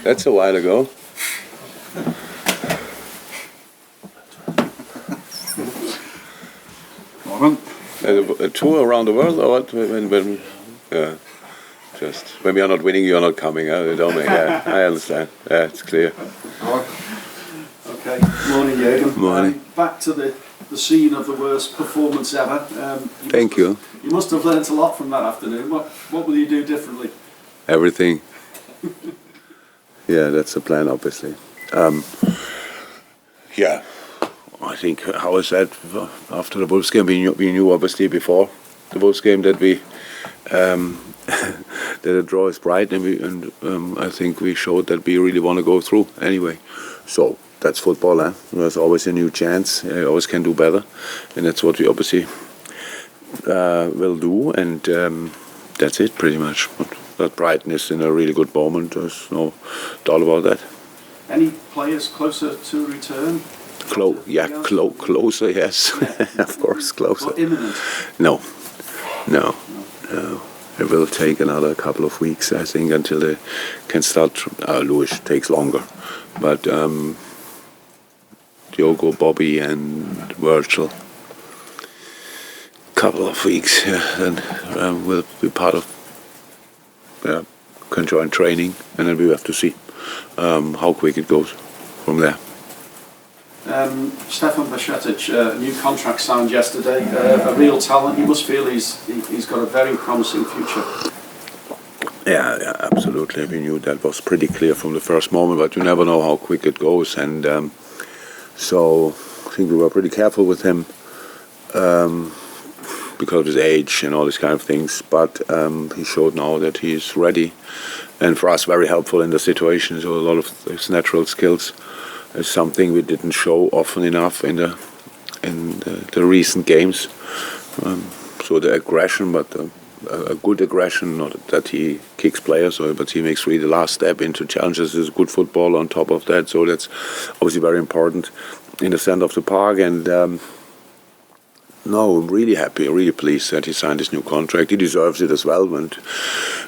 That's a while ago. A tour around the world, or what? Just when we are not winning, you are not coming. I understand. Yeah, it's clear. Okay. Morning, Jurgen. Morning. Back to the scene of the worst performance ever. Thank you. You must have learnt a lot from that afternoon. What will you do differently? Everything. Yeah, that's the plan, obviously. Yeah, I think, how I said, after the Wolves game, we knew obviously before the Wolves game that that a draw is Brighton, and I think we showed that we really want to go through anyway. So that's football, eh? There's always a new chance. You always can do better, and that's what we obviously will do, and that's it pretty much. But Brighton is in a really good moment. There's no doubt about that. Any players closer to return? Closer, yes. Yeah. Of course, closer. Or imminent? No. It will take another couple of weeks, I think, until they can start. Luis takes longer. But Diogo, Bobby and Virgil, couple of weeks, then will be part of, can join training, and then we have to see how quick it goes from there. Stefan Bajcetic, new contract signed yesterday, a real talent. You must feel he's got a very promising future. Yeah, absolutely. We knew that was pretty clear from the first moment, but you never know how quick it goes, and so I think we were pretty careful with him because of his age and all these kind of things, but he showed now that he's ready, and for us very helpful in the situation. So a lot of his natural skills is something we didn't show often enough in the recent games. So the aggression, but a good aggression, not that he kicks players, but he makes really the last step into challenges. Is good football on top of that, so that's obviously very important in the centre of the park. And no, really happy, really pleased that he signed his new contract. He deserves it as well, and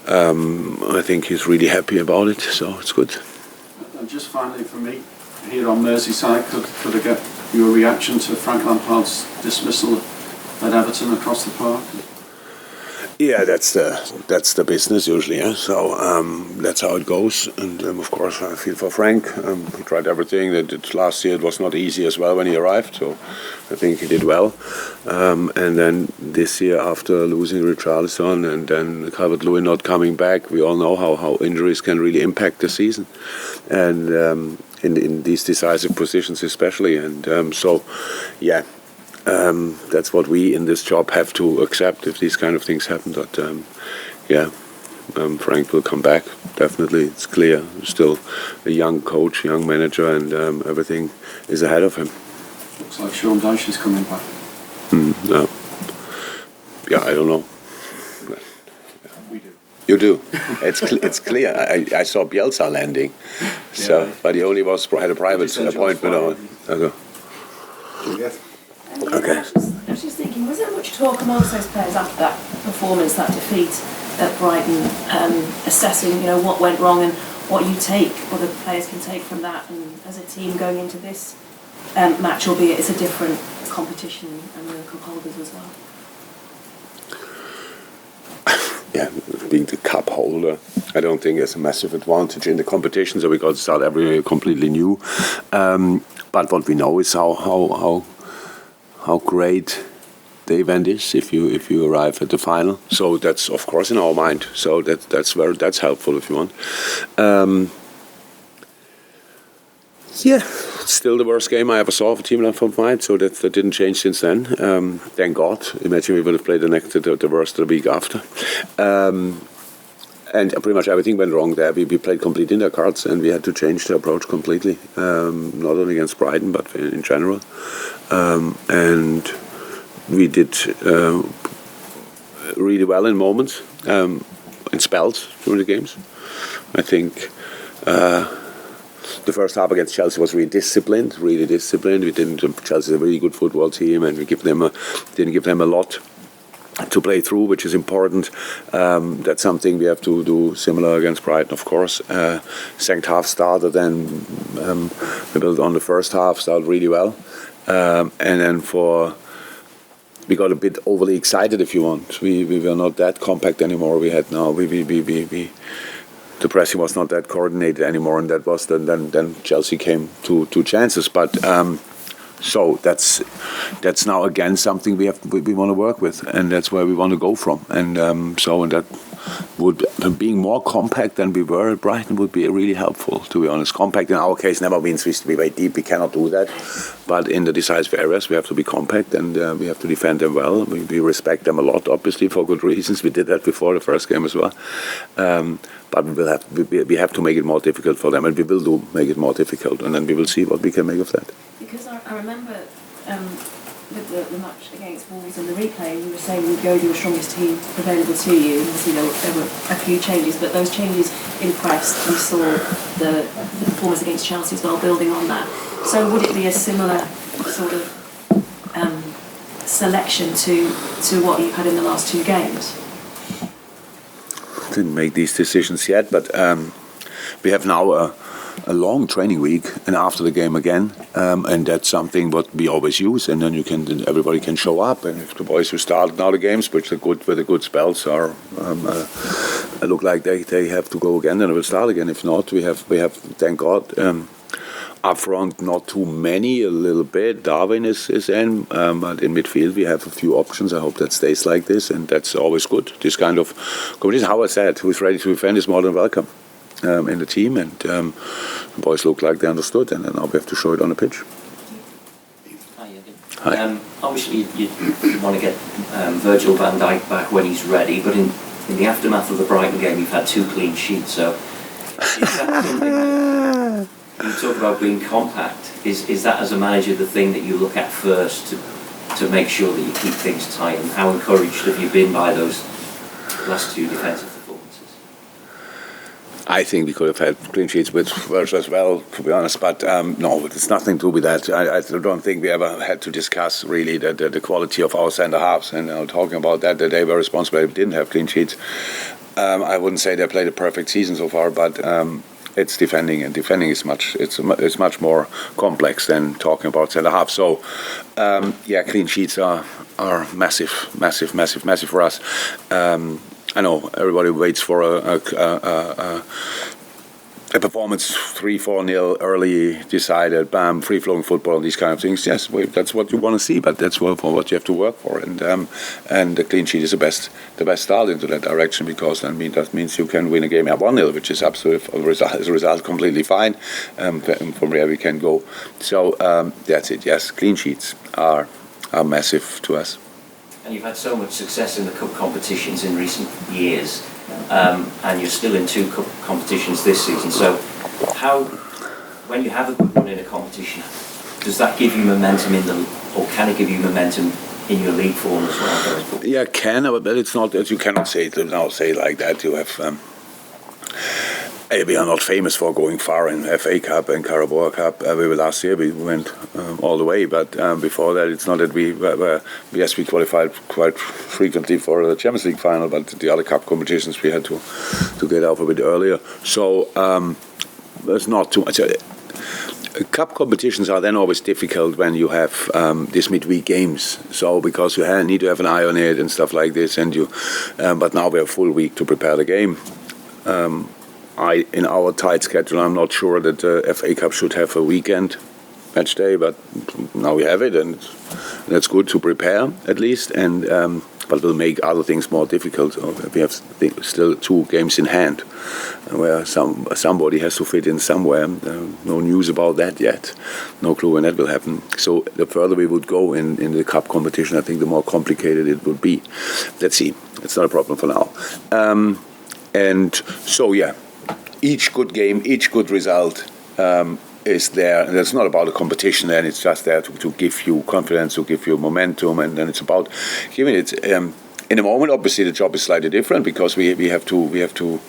I think he's really happy about it, so it's good. And just finally for me, here on Merseyside, could I get your reaction to Frank Lampard's dismissal at Everton across the park? Yeah, that's the business usually. Yeah? So that's how it goes. And of course, I feel for Frank. He tried everything. Last year it was not easy as well when he arrived. So I think he did well. And then this year, after losing Richarlison and then Calvert-Lewin not coming back, we all know how injuries can really impact the season, and in these decisive positions especially. And so, yeah. That's what we in this job have to accept if these kind of things happen. But Frank will come back, definitely. It's clear. Still a young coach, young manager, and everything is ahead of him. Looks like Sean Dyche is coming back. No. Yeah, I don't know. We do. You do. It's clear. I saw Bielsa landing, so Yeah. but he only had a private appointment on. Okay. I was just thinking, was there much talk amongst those players after that performance, that defeat at Brighton, assessing, what went wrong and what the players can take from that, and as a team going into this match, albeit it's a different competition and the cup holders as well? Yeah, being the cup holder, I don't think there's a massive advantage in the competition, so we got to start every completely new. But what we know is how great the event is if you arrive at the final. So that's of course in our mind. So that's helpful if you want. Yeah, still the worst game I ever saw of a team from mine. So that didn't change since then. Thank God. Imagine we would have played the worst the week after. And pretty much everything went wrong there. We played complete in their cards, and we had to change the approach completely. Not only against Brighton, but in general. And we did really well in moments, in spells during the games. I think the first half against Chelsea was really disciplined. Chelsea is a really good football team, and we didn't give them a lot. to play through, which is important. That's something we have to do similar against Brighton, of course. Second half started, then we built on the first half, started really well. And then we got a bit overly excited, if you want. We were not that compact anymore. The pressing was not that coordinated anymore, and that was then Chelsea came to chances. But so that's now again something we want to work with, and that's where we want to go from. And that would, being more compact than we were at Brighton would be really helpful, to be honest. Compact in our case never means we have to be very deep. We cannot do that. But in the decisive areas, we have to be compact, and we have to defend them well. We respect them a lot, obviously, for good reasons. We did that before the first game as well. But we have to make it more difficult for them, and we will make it more difficult, and then we will see what we can make of that. Because I remember with the match against Wolves and the replay, you were saying you'd go with your strongest team available to you. Obviously, there were a few changes, but those changes impressed. You saw the performance against Chelsea as well, building on that. So would it be a similar sort of selection to what you've had in the last two games? Didn't make these decisions yet, but we have now a long training week, and after the game again, and that's something what we always use. And then everybody can show up, and if the boys who started now the games, which are good with the good spells, are look like they have to go again, then it will start again. If not, we have thank God. Up front, not too many, a little bit. Darwin is in, but in midfield we have a few options. I hope that stays like this, and that's always good. This kind of competition, how I said, who is ready to defend is more than welcome in the team, and the boys look like they understood, and now we have to show it on the pitch. Hi, Jurgen. Hi. Obviously, you want to get Virgil van Dijk back when he's ready, but in the aftermath of the Brighton game, you've had 2 clean sheets. So, is that something? You talk about being compact. Is that, as a manager, the thing that you look at first to make sure that you keep things tight? And how encouraged have you been by those last 2 defensive performances? I think we could have had clean sheets with Virgil as well, to be honest. But no, it's nothing to do with that. I don't think we ever had to discuss really the quality of our centre halves. And talking about that they were responsible. We didn't have clean sheets. I wouldn't say they played a perfect season so far, but. It's defending, and defending is it's much more complex than talking about centre half. So, clean sheets are massive for us. I know everybody waits for a performance 3-4-0 early, decided, bam, free-flowing football, these kind of things. Yes, that's what you want to see, but that's what you have to work for. And the clean sheet is the best start into that direction, because that means you can win a game at 1-0, which is absolutely as a result completely fine from where we can go. So that's it. Yes, clean sheets are massive to us. And you've had so much success in the cup competitions in recent years. And you're still in 2 cup competitions this season. So, when you have a good run in a competition, does that give you momentum or can it give you momentum in your league form as well? Yeah, it can, but it's not. You cannot say it like that. You have. We are not famous for going far in FA Cup and Carabao Cup. We were last year. We went all the way, but before that, it's not that we qualified quite frequently for the Champions League final, but the other cup competitions we had to get off a bit earlier. So there's not too much. Cup competitions are then always difficult when you have these midweek games. So because you need to have an eye on it and stuff like this, and but now we have a full week to prepare the game. In our tight schedule, I'm not sure that the FA Cup should have a weekend match day, but now we have it, and that's good to prepare at least. And but will make other things more difficult. We have still 2 games in hand, where somebody has to fit in somewhere. No news about that yet. No clue when that will happen. So the further we would go in the cup competition, I think the more complicated it would be. Let's see. It's not a problem for now. And so each good game, each good result is there, and it's not about a competition. Then it's just there to give you confidence, to give you momentum, and then it's about giving it. In the moment, obviously, the job is slightly different because we have to.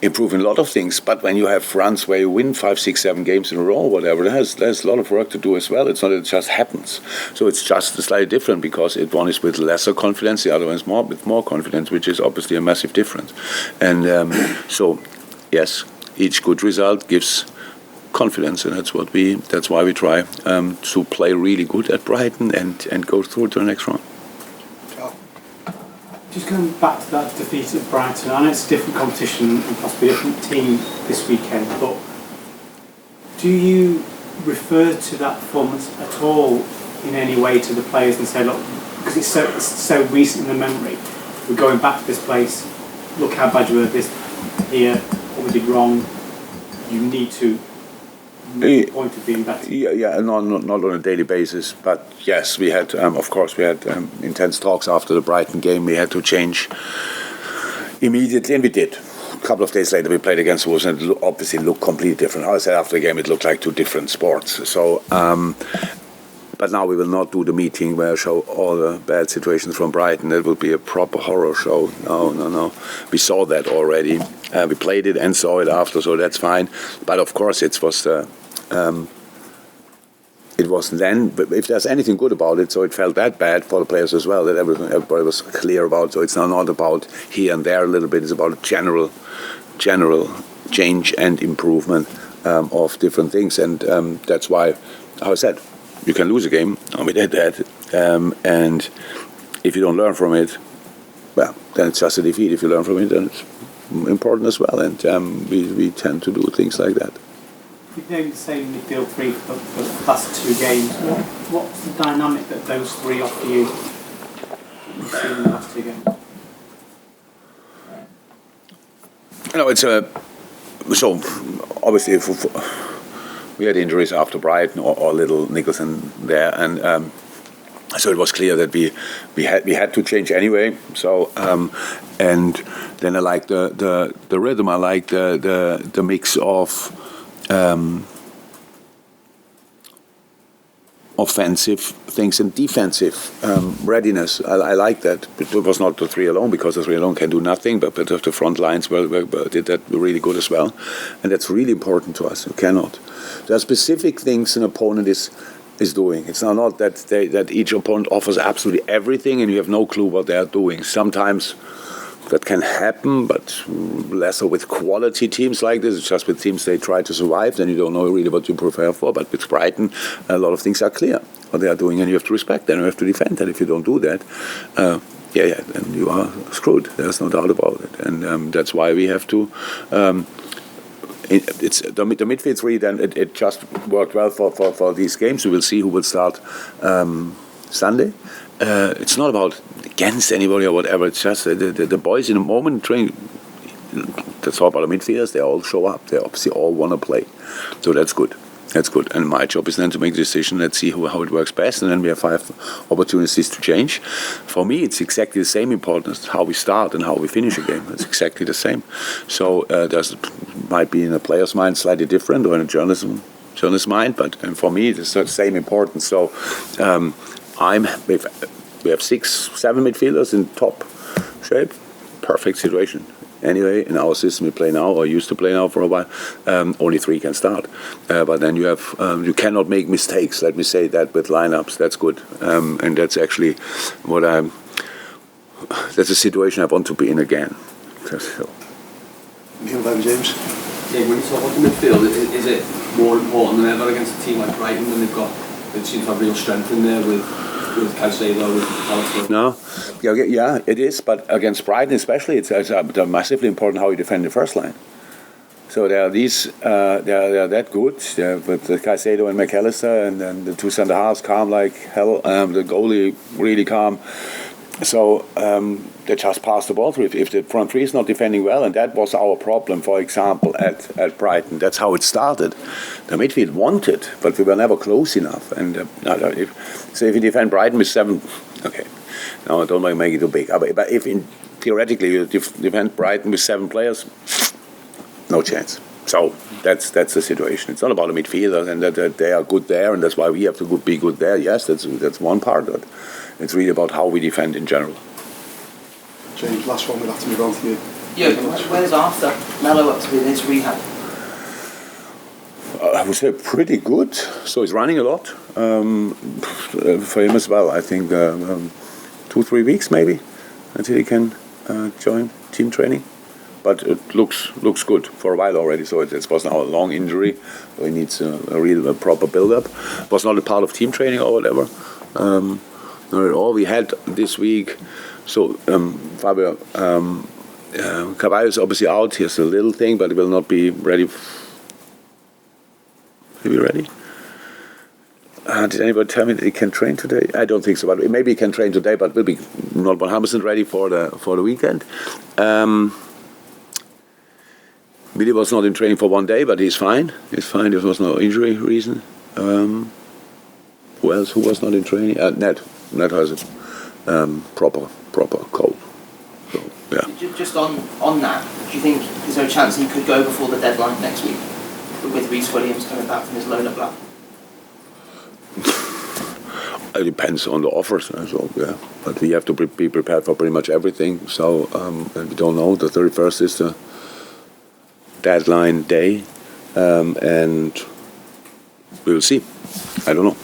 improving a lot of things. But when you have runs where you win 5, 6, 7 games in a row, whatever, there's a lot of work to do as well. It's not that it just happens. So it's just slightly different because one is with lesser confidence, the other one is with more confidence, which is obviously a massive difference. And so, yes, each good result gives confidence, and that's why we try to play really good at Brighton and go through to the next round. Just going back to that defeat at Brighton, I know it's a different competition and possibly a different team this weekend, but do you refer to that performance at all in any way to the players and say, look, because it's so recent in the memory, we're going back to this place, look how bad you were this here, what we did wrong, you need to make a point of being better? Yeah, not on a daily basis, but yes, we had, of course, we had intense talks after the Brighton game. We had to change immediately, and we did. A couple of days later, we played against Wolves, and it obviously looked completely different. How I said after the game, it looked like two different sports. So, but now we will not do the meeting where I show all the bad situations from Brighton. It will be a proper horror show. No. We saw that already. We played it and saw it after, so that's fine. But of course, it was then. But if there's anything good about it, so it felt that bad for the players as well, that everybody was clear about. So it's now not about here and there a little bit. It's about general change and improvement of different things, and that's why, how I said, you can lose a game, and we did that. And if you don't learn from it, well, then it's just a defeat. If you learn from it, then it's important as well. And we tend to do things like that. You've known the same midfield three for the last 2 games. What's the dynamic that those three offer you in the last 2 games? It's so obviously we had injuries after Brighton or little Nicholson there, and so it was clear that we had to change anyway. So and then I like the rhythm. I like the mix of offensive things and defensive readiness. I like that. It was not the 3 alone, because the 3 alone can do nothing, but the front lines did that really good as well. And that's really important to us. You cannot. There are specific things an opponent is doing. It's not that each opponent offers absolutely everything and you have no clue what they are doing. Sometimes that can happen, but lesser with quality teams like this. It's just with teams they try to survive, then you don't know really what you prepare for. But with Brighton, a lot of things are clear what they are doing, and you have to respect them, you have to defend that. If you don't do that, then you are screwed. There's no doubt about it, and that's why we have to. It's the midfield 3. Then it just worked well for these games. We will see who will start Sunday. It's not about against anybody or whatever. It's just the boys in the moment train. That's all about the midfielders. They all show up. They obviously all want to play. So that's good. That's good. And my job is then to make the decision. Let's see how it works best. And then we have 5 opportunities to change. For me, it's exactly the same importance. How we start and how we finish a game. It's exactly the same. So there's might be in a player's mind slightly different, or in a journalist's mind. But for me, it's the same importance. So we have 6, 7 midfielders in top shape. Perfect situation. Anyway, in our system we play now, or used to play now for a while, only 3 can start. But then you have you cannot make mistakes. Let me say that with lineups. That's good, and that's actually that's a situation I want to be in again. So. James. Yeah, when you talk about the midfield, is it more important than ever against a team like Brighton when they seem to have real strength in there with Caicedo, with Alex? No, yeah, it is. But against Brighton, especially, it's massively important how you defend the first line. So there are these, they're that good. With Caicedo and McAllister, and then the 2 centre halves calm like hell. The goalie really calm. So they just pass the ball through. If the front 3 is not defending well, and that was our problem, for example, at Brighton. That's how it started. The midfield wanted, but we were never close enough. And if you defend Brighton with 7, okay, no, I don't want to make it too big. But if theoretically you defend Brighton with 7 players, no chance. So that's the situation. It's not about the midfielders and that they are good there, and that's why we have to be good there. Yes, that's one part of it. It's really about how we defend in general. James, last one, we'll have to move on to you. Jurgen, where's Artur Melo up to with his rehab? I would say pretty good. So he's running a lot. For him as well, I think 2-3 weeks maybe until he can join team training. But it looks good for a while already. So it was now a long injury. So he needs a real proper build-up. It was not a part of team training or whatever. Not at all. We had this week. So Fabio Carvalho is obviously out. He has a little thing, but he will not be ready. Will be ready? Did anybody tell me that he can train today? I don't think so. But maybe he can train today, but will be not 100% ready for the weekend. Billy was not in training for 1 day, but he's fine. He's fine. There was no injury reason. Who else? Who was not in training? Nat. Nat has a proper cold. So yeah. Just on that, do you think is there a chance he could go before the deadline next week with Reece Williams coming back from his loan at Blackpool? It depends on the offers. So yeah, but we have to be prepared for pretty much everything. So and we don't know. The 31st is the deadline day, and we will see. I don't know.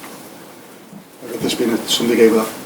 There's been a Sunday game with that